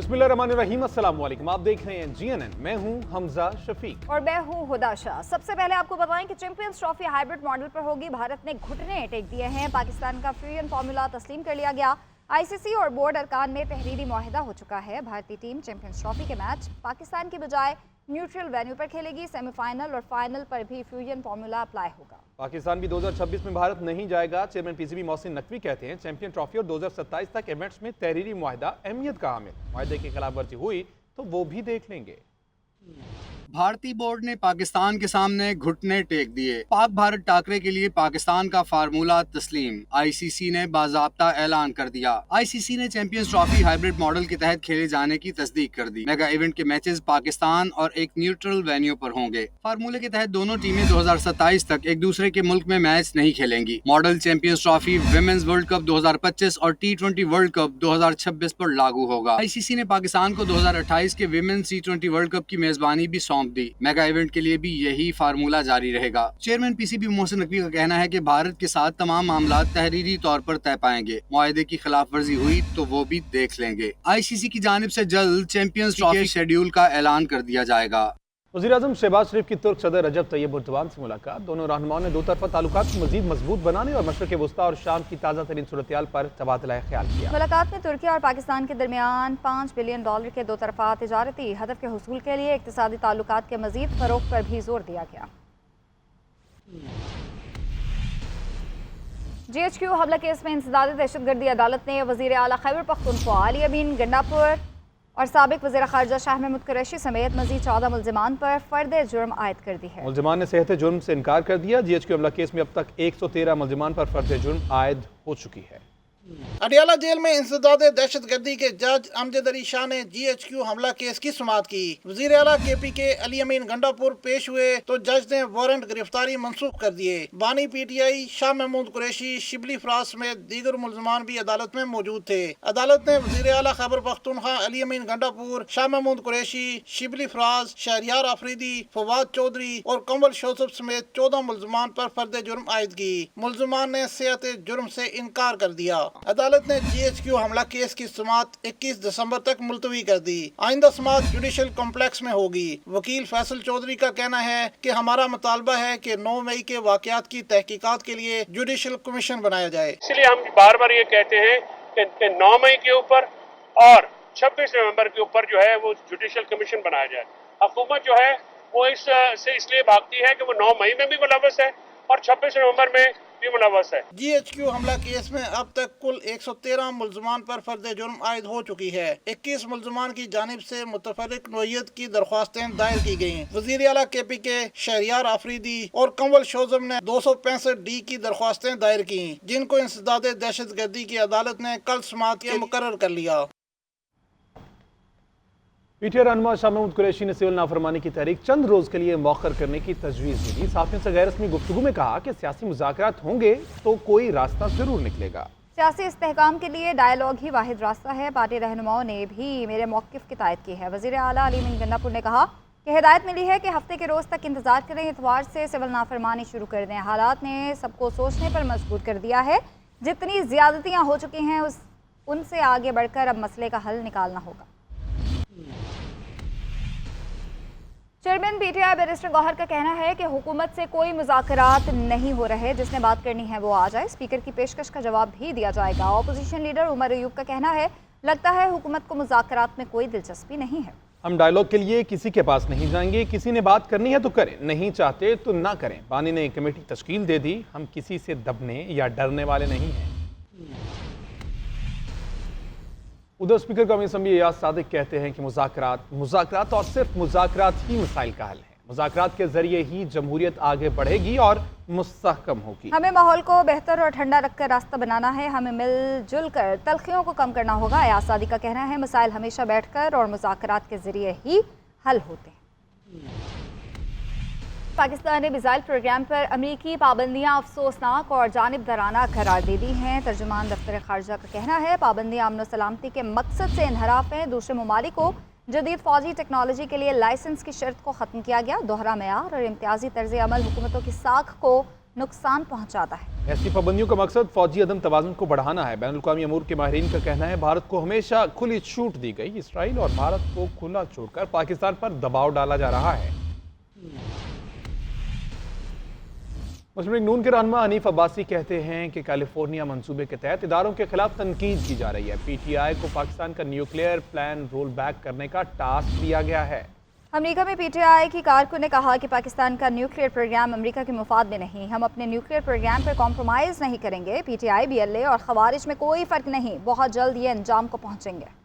बिस्मिल्लाहिर्रहमानिर्रहीम, अस्सलाम वालेकुम। आप देख रहे हैं GNN। मैं हूं हमजा शफीक और मैं हूं हुदा शाह। सबसे पहले आपको बताएं कि चैंपियंस ट्रॉफी हाइब्रिड मॉडल पर होगी। भारत ने घुटने टेक दिए हैं। पाकिस्तान का फ्यूजन फार्मूला तस्लीम कर लिया गया। ICC और बोर्ड अरकान में तहरीरी मुआहिदा हो चुका है। भारतीय टीम चैंपियंस ट्रॉफी के मैच पाकिस्तान की बजाय न्यूट्रल वेन्यू पर खेलेगी। सेमीफाइनल और फाइनल पर भी फ्यूजन फार्मूला अप्लाई होगा। पाकिस्तान भी 2026 में भारत नहीं जाएगा। चेयरमैन PCB मोहसिन नकवी कहते हैं चैंपियन ट्रॉफी और 2027 तक इवेंट्स में तहरीरी मुआहिदा अहमियत का हामिल। मुआहिदे की खिलाफ वर्जी हुई तो वो भी देख लेंगे। भारतीय बोर्ड ने पाकिस्तान के सामने घुटने टेक दिए। पाक भारत टाकरे के लिए पाकिस्तान का फार्मूला तस्लीम। ICC ने बाज़ाब्ता ऐलान कर दिया। ICC ने चैंपियंस ट्रॉफी हाइब्रिड मॉडल के तहत खेले जाने की तस्दीक कर दी। मेगा इवेंट के मैचेस पाकिस्तान और एक न्यूट्रल वेन्यू पर होंगे। फार्मूले के तहत दोनों टीमें 2027 तक एक दूसरे के मुल्क में मैच नहीं खेलेंगी। Model champions trophy, women's world cup 2025 और T20 वर्ल्ड कप 2026 पर लागू होगा। ICC ने पाकिस्तान को 2028 के विमेंस T20 वर्ल्ड कप की मेजबानी भी सौंप दी। मेगा इवेंट के लिए भी यही फार्मूला जारी रहेगा। चेयरमैन PCB मोहसिन नकवी का कहना है कि भारत के साथ तमाम मामला तहरीरी तौर पर तय पाएंगे। मुआहिदे की खिलाफ वर्जी हुई तो वो भी देख लेंगे। ICC की जानिब से जल्द चैंपियंस ट्रॉफी शेड्यूल का ऐलान कर दिया जाएगा। वज़ीर-ए-आज़म शहबाज शरीफ की तुर्क सदर रजब तैयब एर्दोगान से मुलाकात। दोनों रहनुमाओं ने दो तरफा ताल्लुकात को मजीद मजबूत बनाने और मशरक़ वस्ता और शाम की ताज़ा तरीन सूरत-ए-हाल पर तबादला ख्याल किया। मुलाकात में तुर्की और पाकिस्तान के दरमियान $5 बिलियन के दो तरफा तिजारती हदफ के हुसूल के लिए इक़्तिसादी ताल्लुकात के मजीद फ़रोग़ पर भी जोर दिया गया। GHQ हमला केस में इंसदादी दहशतगर्दी अदालत ने वज़ीर आला खैबर पख्तूनख्वा अली अमीन गंडापुर और साबिक वज़ीर ख़ारजा शाह महमूद कुरैशी समेत मज़ीद 14 मुल्ज़िमान पर फ़र्द जुर्म आयद कर दी है। मुल्ज़िमान ने सेहत जुर्म से इनकार कर दिया। GHQ हमला केस में अब तक 113 मुल्ज़िमान पर फ़र्द जुर्म आयद हो चुकी है। अडियाला जेल में इंसदाद दहशतगर्दी के जज अमजद अली शाह ने GHQ हमला केस की सुमात की। वज़ीर आला KP के अली अमीन गंडापुर पेश हुए तो जज ने वारंट गिरफ्तारी मंसूख कर दिए। बानी PTI शाह महमूद कुरैशी, शिबली फराज समेत दीगर मुल्ज़िमान भी अदालत में मौजूद थे। अदालत ने वज़ीर आला खैबर पख्तूनख्वा अली अमीन गंडापुर, शाह महमूद कुरैशी, शिबली फराज, शहरियार आफरीदी, फवाद चौधरी और कंवल शोसफ समेत 14 मुल्ज़िमान पर फ़र्द जुर्म आयद की। मुल्ज़िमान ने सेहत जुर्म से इनकार कर दिया। अदालत ने GHQ हमला केस की समाअत 21 दिसंबर तक मुलतवी कर दी। आइंदा समाअत जुडिशल कॉम्प्लेक्स में होगी। वकील फैसल चौधरी का कहना है कि हमारा मुतालबा है कि 9 मई के वाक़यात की तहकीकात के लिए जुडिशल कमीशन बनाया जाए। इसलिए हम बार बार ये कहते हैं कि 9 मई के ऊपर और 26 नवंबर के ऊपर जो है वो जुडिशल कमीशन बनाया जाए। हुकूमत जो है वो इसलिए भागती है कि वो 9 मई में भी मुलव्वस है और 26 नवंबर में भी मुलव्वस है। GHQ हमला केस में अब तक कुल 113 मुल्ज़िमान पर फर्द जुर्म आयद हो चुकी है। 21 मुल्ज़िमान की जानिब से मुतफर्रिक नौइयत की दरख्वास्तें दायर की गयी। वज़ीर आला KP के शहरियार आफरीदी और कंवल शोजम ने 265D की दरख्वास्तें दायर की, जिनको इंसदाद दहशतगर्दी की अदालत ने कल समाअत के मुकर्रर कर लिया। PTI रहनुमा शाह महमूद कुरैशी ने सिविल नाफरमानी की तहरीक चंद रोज के लिए मौखर करने की तजवीज़ दी। साथियों से गैर रस्मी गुफ्तगू में कहा कि सियासी मुज़ाकरात होंगे तो कोई रास्ता जरूर निकलेगा। सियासी इस्तेहकाम के लिए डायलॉग ही वाहिद रास्ता है। पार्टी रहनुमाओं ने भी मेरे मौक़िफ़ की तायद की है। वज़ीर आला अली अमीन गंडापुर ने कहा कि हिदायत मिली है कि हफ्ते के रोज़ तक इंतजार करें, इतवार से सिविल नाफरमानी शुरू कर दें। हालात ने सबको सोचने पर मजबूर कर दिया है। जितनी ज़्यादतियाँ हो चुकी हैं उनसे आगे बढ़कर अब मसले का हल निकालना होगा। चेयरमैन PTI बैरिस्टर गौहर का कहना है कि हुकूमत से कोई मुज़ाकरात नहीं हो रहे, जिसने बात करनी है वो आ जाए। स्पीकर की पेशकश का जवाब भी दिया जाएगा। अपोजिशन लीडर उमर अयूब का कहना है लगता है हुकूमत को मुज़ाकरात में कोई दिलचस्पी नहीं है। हम डायलॉग के लिए किसी के पास नहीं जाएंगे। किसी ने बात करनी है तो करें, नहीं चाहते तो ना करें। बानी ने कमेटी तश्कील दे दी। हम किसी से दबने या डरने वाले नहीं हैं। उधर स्पीकर कौमी असम्बली एयाज सादिक कहते हैं कि मुज़ाकरात और सिर्फ मुज़ाकरात ही मसाइल का हल है। मुज़ाकरात के जरिए ही जमहूरियत आगे बढ़ेगी और मुस्तहकम होगी। हमें माहौल को बेहतर और ठंडा रखकर रास्ता बनाना है। हमें मिलजुल कर तलखियों को कम करना होगा। एयाज सादिक का कहना है मसाइल हमेशा बैठकर और मुज़ाकरात के जरिए ही हल होते हैं। पाकिस्तान ने मिसाइल प्रोग्राम पर अमरीकी पाबंदियां अफसोसनाक और जानिबदाराना करार दे दी हैं। तर्जुमान दफ्तर खारजा का कहना है पाबंदियां अमन सलामती के मकसद से इनहराफ हैं। दूसरे ममालिक को जदीद फौजी टेक्नोलॉजी के लिए लाइसेंस की शर्त को ख़त्म किया गया। दोहरा मेयार और इम्तियाजी तर्ज अमल हुकूमतों की साख को नुकसान पहुंचाता है। ऐसी पाबंदियों का मकसद फौजी अदम तवाज़ुन को बढ़ाना है। बैनुल-अक़वामी अमूर के माहिरीन का कहना है भारत को हमेशा खुली छूट दी गई। इसराइल और भारत को खुला छोड़कर पाकिस्तान पर दबाव डाला जा रहा है। मुस्लिम लीग नून के रहनुमा हनीफ अब्बासी कहते हैं कि कैलिफोर्निया मंसूबे के तहत इदारों के खिलाफ तनकीद की जा रही है। पीटीआई को पाकिस्तान का न्यूक्लियर प्लान रोल बैक करने का टास्क दिया गया है। अमेरिका में पीटीआई की कारकुन ने कहा कि पाकिस्तान का न्यूक्लियर प्रोग्राम अमेरिका के मुफाद में नहीं, हम अपने न्यूक्लियर प्रोग्राम पर कॉम्प्रोमाइज़ नहीं करेंगे। पीटीआई, बीएलए और खवारिज में कोई फ़र्क नहीं, बहुत जल्द ये अंजाम को पहुँचेंगे।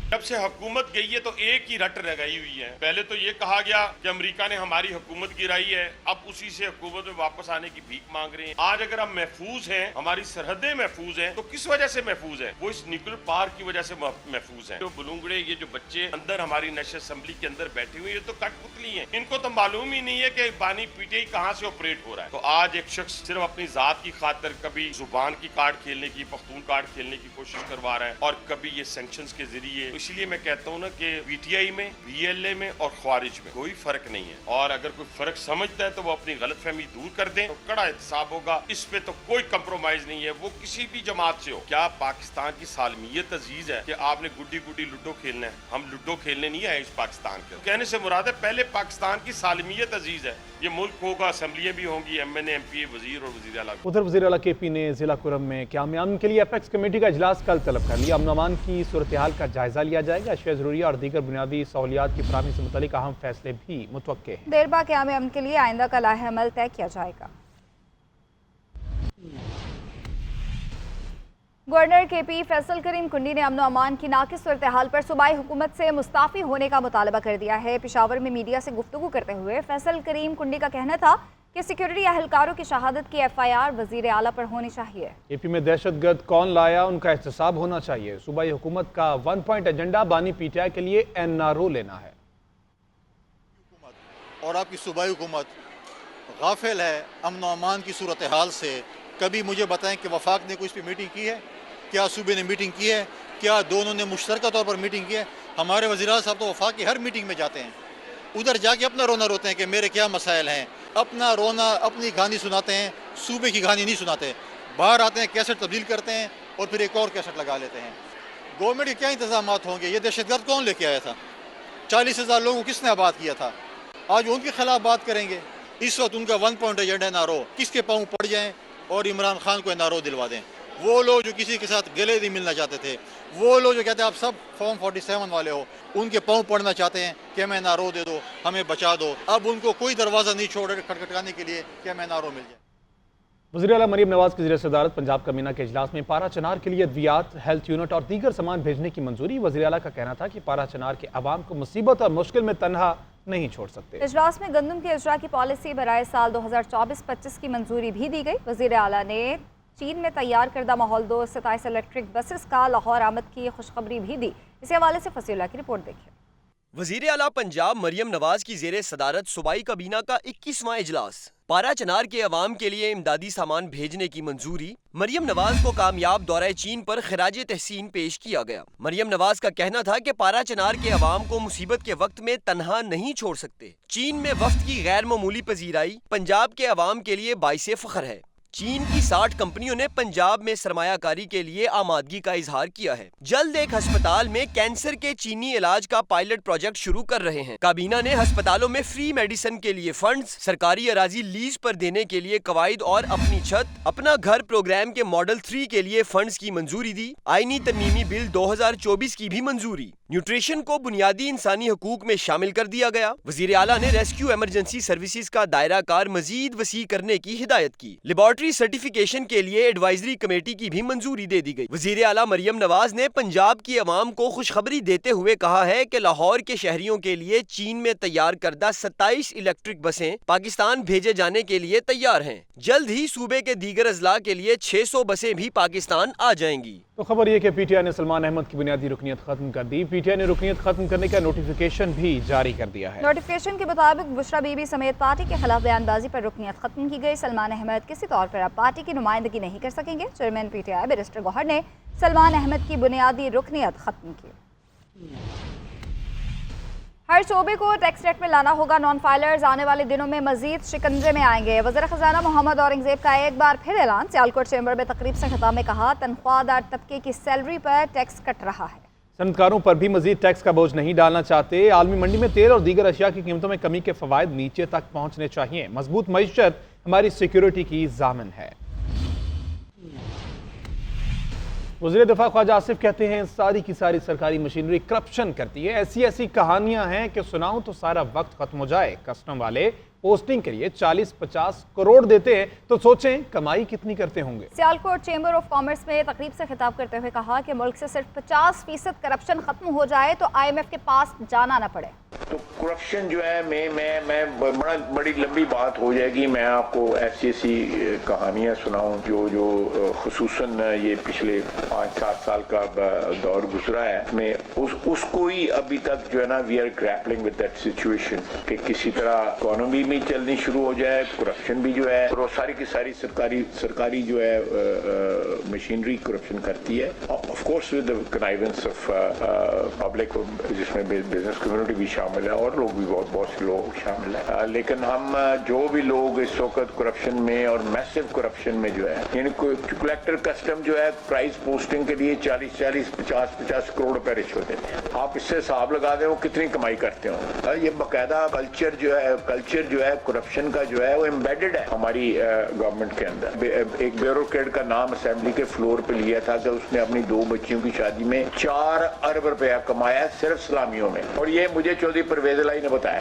जब से हुकूमत गई है तो एक ही रट लगाई हुई है। पहले तो ये कहा गया कि अमेरिका ने हमारी हुकूमत गिराई है, अब उसी से हुकूमत में वापस आने की भीख मांग रहे हैं। आज अगर हम महफूज हैं, हमारी सरहदें महफूज हैं, तो किस वजह से महफूज है? वो इस न्यूक्लियर पार्क की वजह से महफूज है। जो बुलूंगड़े, ये जो बच्चे अंदर हमारी नेशनल असेंबली के अंदर बैठे हुए, ये तो कठपुतली हैं। इनको तो मालूम ही नहीं है कि बानी पीटीआई कहाँ से ऑपरेट हो रहा है। तो आज एक शख्स सिर्फ अपनी जात की खातिर कभी जुबान की कार्ड खेलने की, पख्तून कार्ड खेलने की कोशिश करवा रहा है, और कभी ये सैंक्शंस के जरिए। इसलिए मैं कहता हूँ ना कि पीटीआई में, बीएलए में और ख्वारिज में कोई फर्क नहीं है, और अगर कोई फर्क समझता है तो वो अपनी गलतफहमी दूर कर दें, तो कड़ा एहतसाब होगा। इस पे तो कोई कंप्रोमाइज नहीं है, वो किसी भी जमात से हो। क्या पाकिस्तान की सालमियत अजीज है कि आपने गुड्डी गुड्डी लूडो खेलना है? हम लूडो खेलने नहीं आए इस पाकिस्तान के। कहने से मुराद है पहले पाकिस्तान की सालमियत अजीज है। ये मुल्क होगा, असम्बलियां भी होंगी, एमएनए, एमपीए, वजीर और वजीर आला। उधर वजीर आला केपी ने जिला कुरम में क़याम अमन के लिए अपेक्स कमेटी का इजलास कल तलब कर लिया। अमन अमान की सूरत हाल का जायजा लिया जाएगा। अशिया ज़रूरिया और दीगर बुनियादी सहूलियात की फराहमी से मुतल्लिक़ अहम फैसले भी मुतवक्के हैं। देर बाद क़याम अमन के लिए आइंदा का लाहे अमल तय किया जाएगा। गवर्नर केपी फैसल करीम कुंडी ने अमन अमान की नाकिस सूरत हाल पर सूबाई हुकूमत से मुस्ताफ़ी होने का मुतालबा कर दिया है। पेशावर में मीडिया से गुफ्तगू करते हुए फैसल करीम कुंडी का कहना था कि सिक्योरिटी अहलकारों की शहादत की एफआईआर वजीर आला पर होनी चाहिए। केपी में दहशतगर्द कौन लाया, उनका एहतसाब होना चाहिए। सूबाई हुकूमत का 1 पॉइंट एजेंडा बानी पीटीआई के लिए एनआरओ लेना है। और आपकी सूबाई हुकूमत गाफिल है अमन अमान की सूरत हाल से। कभी मुझे बताएं कि वफाक ने कोई इस पर मीटिंग की है? क्या सूबे ने मीटिंग की है? क्या दोनों ने मुश्तरका तौर पर मीटिंग की है? हमारे वज़ीर साहब तो वफाक की हर मीटिंग में जाते हैं, उधर जाके अपना रोना रोते हैं कि मेरे क्या मसाइल हैं, अपना रोना, अपनी कहानी सुनाते हैं, सूबे की कहानी नहीं सुनाते। बाहर आते हैं, कैसेट तब्दील करते हैं और फिर एक और कैसेट लगा लेते हैं। गवर्नमेंट के क्या इंतजामात होंगे? ये दहशतगर्द कौन लेके आया था? 40,000 लोगों को किसने आबाद किया था? आज उनके खिलाफ बात करेंगे। इस वक्त उनका 1 पॉइंट एजेंडा एनआरओ, किसके पाँव पड़ जाएं और इमरान खान को एनआरओ दिलवा दें। वो लोग जो किसी के साथ गले नहीं मिलना चाहते थे, वो लोग जो कहते हैं आप सब फॉर्म 47 वाले हो, उनके पाँव पड़ना चाहते हैं कि हमें एनआरओ दे दो, हमें बचा दो। अब उनको कोई दरवाज़ा नहीं छोड़ खटखटाने के लिए कि हमें एनआरओ मिल जाए। वज़ीर आला मरीम नवाज़ की ज़ेर सदारत पंजाब कमीना के इजलास में पारा चनार के लिए अद्वियात, हेल्थ यूनिट और दीगर सामान भेजने की मंजूरी। वज़ीर आला का कहना था कि पारा चनार के अवाम को मुसीबत और मुश्किल में तनहा नहीं छोड़ सकते। इजलास में गंदम के इजरा की पॉलिसी बराए साल 2024-25 की मंजूरी भी दी गई। वज़ीर आला ने चीन में तैयार करदा माहौल 27 इलेक्ट्रिक बसेस का लाहौर आमद की खुशखबरी भी दी। इसी हवाले से फसीला की रिपोर्ट देखिए। वज़ीर आला पंजाब मरियम नवाज की ज़ेरे सदारत सूबाई काबीना का 21वां इजलास। पारा चनार के अवाम के लिए इमदादी सामान भेजने की मंजूरी। मरियम नवाज को कामयाब दौरा चीन पर खिराज तहसीन पेश किया गया। मरियम नवाज का कहना था कि पारा चनार के अवाम को मुसीबत के वक्त में तनहा नहीं छोड़ सकते। चीन में वफ्द की गैर मामूली पजीराई पंजाब के अवाम के लिए बाइसे फख्र है। चीन की 60 कंपनियों ने पंजाब में सरमायाकारी के लिए आमादगी का इजहार किया है। जल्द एक अस्पताल में कैंसर के चीनी इलाज का पायलट प्रोजेक्ट शुरू कर रहे हैं। काबीना ने अस्पतालों में फ्री मेडिसिन के लिए फंड्स, सरकारी अराजी लीज पर देने के लिए कवायद और अपनी छत, अपना घर प्रोग्राम के मॉडल 3 के लिए फंड्स की मंजूरी दी। आईनी तरमीमी बिल 2024 की भी मंजूरी। न्यूट्रिशन को बुनियादी इंसानी हकूक में शामिल कर दिया गया। वजीर आला ने रेस्क्यू इमरजेंसी सर्विसेज का दायरा कार मजीद वसी करने की हिदायत की। लेबॉर्ट्री सर्टिफिकेशन के लिए एडवाइजरी कमेटी की भी मंजूरी दे दी गई। वजीर आला मरियम नवाज ने पंजाब की अवाम को खुशखबरी देते हुए कहा है कि लाहौर के शहरियों के लिए चीन में तैयार करदा 27 इलेक्ट्रिक बसें पाकिस्तान भेजे जाने के लिए तैयार हैं। जल्द ही सूबे के दीगर अजला के लिए 600 बसें भी पाकिस्तान आ जाएंगी। तो खबर ये कि पीटीआई ने सलमान अहमद की बुनियादी रुकनियत खत्म कर दी। पीटीआई ने रुकनियत खत्म करने का नोटिफिकेशन भी जारी कर दिया है। नोटिफिकेशन के मुताबिक बुशरा बीबी समेत पार्टी के खिलाफ बयानबाजी पर रुकनियत खत्म की गई। सलमान अहमद किसी तौर पर अब पार्टी की नुमाइंदगी नहीं कर सकेंगे। चेयरमैन पीटीआई बैरिस्टर गौहर ने सलमान अहमद की बुनियादी रुकनियत खत्म की। ہر شعبے کو ٹیکس نیٹ میں لانا ہوگا، نان فائلرز آنے والے دنوں میں مزید شکنجے میں آئیں گے۔ وزیر خزانہ محمد اورنگزیب کا ایک بار پھر اعلان، سیالکوٹ چیمبر میں تقریب سے خطاب میں کہا تنخواہ دار طبقے کی سیلری پر ٹیکس کٹ رہا ہے۔ صنعتکاروں پر بھی مزید ٹیکس کا بوجھ نہیں ڈالنا چاہتے۔ عالمی منڈی میں تیل اور دیگر اشیاء کی قیمتوں میں کمی کے فوائد نیچے تک پہنچنے چاہیے۔ مضبوط معیشت ہماری سیکیورٹی کی ضامن ہے۔ وزیر دفاع خواجہ آصف کہتے ہیں ساری کی ساری سرکاری مشینری کرپشن کرتی ہے، ایسی کہانیاں ہیں کہ سناؤں تو سارا وقت ختم ہو جائے۔ کسٹم والے پوسٹنگ کے لیے 40-50 کروڑ دیتے ہیں تو سوچیں کمائی کتنی کرتے ہوں گے۔ سیالکوٹ چیمبر آف کامرس میں تقریب سے خطاب کرتے ہوئے کہا کہ ملک سے صرف 50% کرپشن ختم ہو جائے تو IMF کے پاس جانا نہ پڑے۔ تو کرپشن جو ہے میں بڑی لمبی بات ہو جائے گی، میں آپ کو ایسی کہانیاں سناؤں جو خصوصاً یہ پچھلے 5-7 سال کا دور گزرا ہے، میں اس کو ہی ابھی تک جو ہے نا we are grappling with that situation کہ کسی طرح اکانومی بھی چلنی شروع ہو جائے، کرپشن بھی جو ہے، اور وہ ساری کی ساری سرکاری جو ہے مشینری کرپشن کرتی ہے، of course with connivance of public, جس میں بزنس کمیونٹی بھی شامل ہے اور لوگ بھی بہت سے لوگ شامل ہیں، لیکن ہم جو بھی لوگ اس وقت کرپشن میں اور میسو کرپشن میں جو ہے، یعنی کلیکٹر کسٹم جو ہے پرائز پوسٹنگ کے لیے 40-50 کروڑ روپے رشوت دیتے ہیں۔ آپ اس سے حساب لگا دیں وہ کتنی کمائی کرتے ہوں۔ یہ باقاعدہ کلچر جو ہے کرپشن کا جو ہے وہ امبیڈڈ ہے ہماری گورنمنٹ کے اندر۔ ایک بیوروکریٹ کا نام اسمبلی کے فلور پہ لیا تھا کہ اس نے اپنی 2 بچیوں کی شادی میں 4 ارب روپیہ کمایا صرف سلامیوں میں، اور یہ مجھے چودھری پرویز الہی نے بتایا،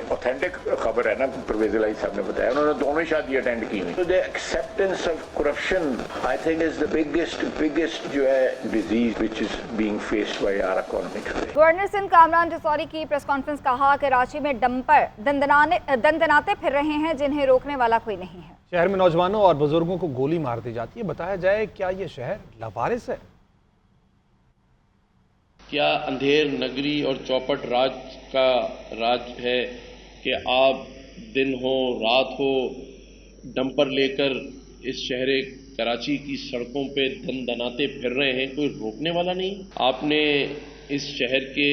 اوتھینٹک خبر ہے نا، پرویز الہی صاحب نے بتایا، انہوں نے دونوں شادی اٹینڈ کی ہوئی۔ So the acceptance of corruption I think is the biggest جو ہے disease which is being faced by our economy today۔ Governor Sindh Kamran Tessori کی پریس کانفرنس کہا کہ کراچی میں ڈمپر دندناتے پھر رہے ہیں جنہیں روکنے والا کوئی نہیں ہے۔ شہر میں نوجوانوں اور بزرگوں کو گولی مار دی جاتی ہے، بتایا جائے کیا یہ شہر لاوارث ہے؟ کیا اندھیر نگری اور چوپٹ راج کا راج ہے کہ آپ دن ہو رات ہو ڈمپر لے کر اس شہر کراچی کی سڑکوں پہ دندناتے پھر رہے ہیں، کوئی روکنے والا نہیں؟ آپ نے اس شہر کے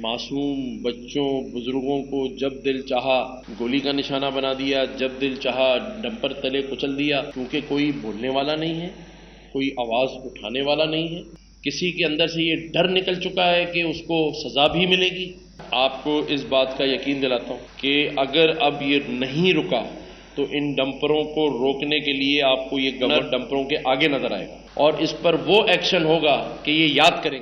معصوم بچوں بزرگوں کو جب دل چاہا گولی کا نشانہ بنا دیا، جب دل چاہا ڈمپر تلے کچل دیا، کیونکہ کوئی بولنے والا نہیں ہے، کوئی آواز اٹھانے والا نہیں ہے، کسی کے اندر سے یہ ڈر نکل چکا ہے کہ اس کو سزا بھی ملے گی۔ آپ کو اس بات کا یقین دلاتا ہوں کہ اگر اب یہ نہیں رکا تو ان ڈمپروں کو روکنے کے لیے آپ کو یہ گورنر ڈمپروں کے آگے نظر آئے گا، اور اس پر وہ ایکشن ہوگا کہ یہ یاد کریں گے۔